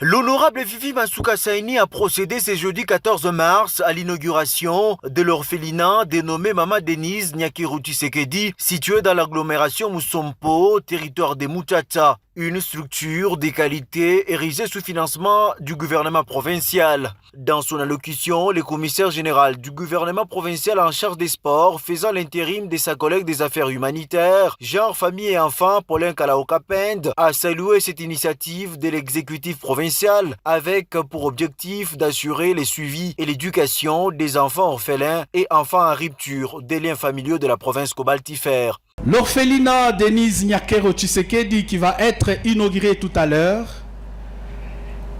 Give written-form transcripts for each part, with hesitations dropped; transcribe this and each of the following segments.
L'honorable Fifi Masuka Saini a procédé ce jeudi 14 mars à l'inauguration de l'orphelinat dénommé Mama Denise Nyakiru Tshisekedi, situé dans l'agglomération Musompo, territoire des Mutsatsa. Une structure de qualité érigée sous financement du gouvernement provincial. Dans son allocution, le commissaire général du gouvernement provincial en charge des sports, faisant l'intérim de sa collègue des affaires humanitaires, genre, famille et enfants, Paulin Kalaokapend, a salué cette initiative de l'exécutif provincial avec pour objectif d'assurer le suivi et l'éducation des enfants orphelins et enfants en rupture des liens familiaux de la province cobaltifère. L'orphelinat Denise Nyakiru Tshisekedi, qui va être inauguré tout à l'heure,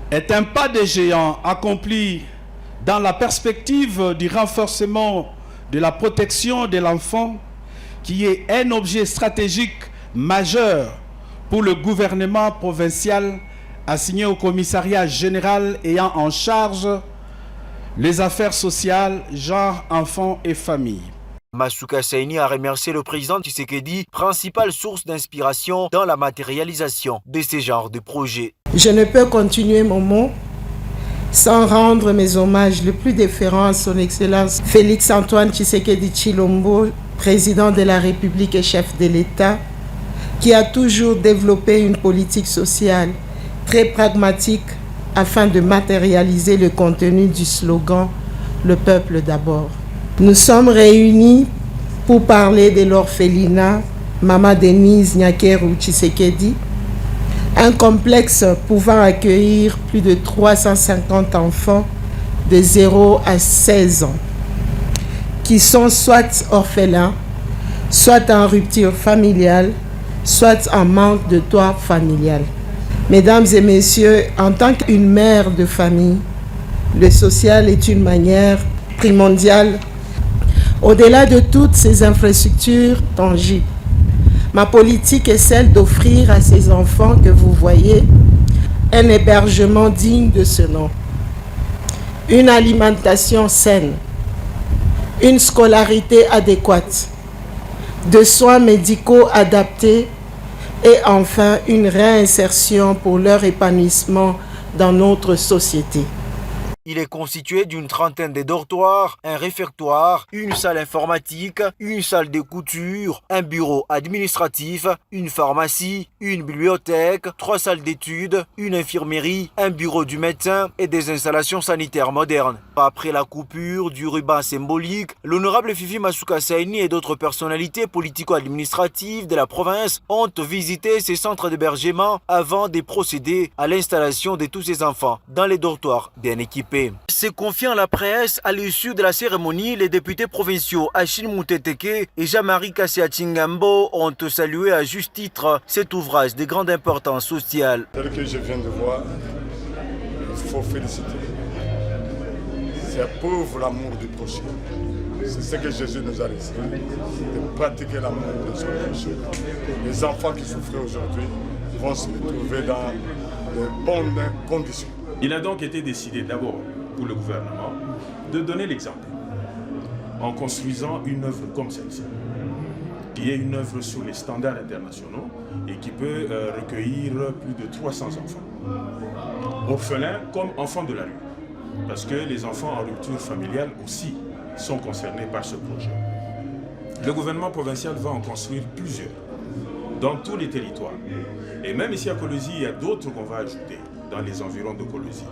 est un pas de géant accompli dans la perspective du renforcement de la protection de l'enfant, qui est un objet stratégique majeur pour le gouvernement provincial, assigné au commissariat général ayant en charge les affaires sociales, genre, enfants et familles. Masuka Saini a remercié le président Tshisekedi, principale source d'inspiration dans la matérialisation de ce genre de projets. Je ne peux continuer mon mot sans rendre mes hommages les plus déférents à son Excellence Félix Antoine Tshisekedi Tshilombo, président de la République et chef de l'État, qui a toujours développé une politique sociale très pragmatique afin de matérialiser le contenu du slogan « Le peuple d'abord ». Nous sommes réunis pour parler de l'orphelinat Mama Denise Nyakiru Tshisekedi, un complexe pouvant accueillir plus de 350 enfants de 0 à 16 ans, qui sont soit orphelins, soit en rupture familiale, soit en manque de toit familial. Mesdames et messieurs, en tant qu'une mère de famille, le social est une manière primordiale. Au-delà de toutes ces infrastructures tangibles, ma politique est celle d'offrir à ces enfants que vous voyez un hébergement digne de ce nom, une alimentation saine, une scolarité adéquate, des soins médicaux adaptés et enfin une réinsertion pour leur épanouissement dans notre société. Il est constitué d'une trentaine de dortoirs, un réfectoire, une salle informatique, une salle de couture, un bureau administratif, une pharmacie, une bibliothèque, 3 salles d'études, une infirmerie, un bureau du médecin et des installations sanitaires modernes. Après la coupure du ruban symbolique, l'honorable Fifi Masuka Saini et d'autres personnalités politico-administratives de la province ont visité ces centres d'hébergement avant de procéder à l'installation de tous ces enfants dans les dortoirs bien équipés. Se confiant à la presse, à l'issue de la cérémonie, les députés provinciaux Achille Mouteteke et Jean-Marie Kassia-Chingambo ont salué à juste titre cet ouvrage de grande importance sociale. Tel que je viens de voir, il faut féliciter. C'est pour l'amour du prochain. C'est ce que Jésus nous a laissé, de pratiquer l'amour de son prochain. Les enfants qui souffrent aujourd'hui vont se retrouver dans de bonnes conditions. Il a donc été décidé d'abord pour le gouvernement de donner l'exemple en construisant une œuvre comme celle-ci, qui est une œuvre sous les standards internationaux et qui peut recueillir plus de 300 enfants, orphelins comme enfants de la rue, parce que les enfants en rupture familiale aussi sont concernés par ce projet. Le gouvernement provincial va en construire plusieurs dans tous les territoires. Et même ici à Kolwezi, il y a d'autres qu'on va ajouter dans les environs de Kolwezi.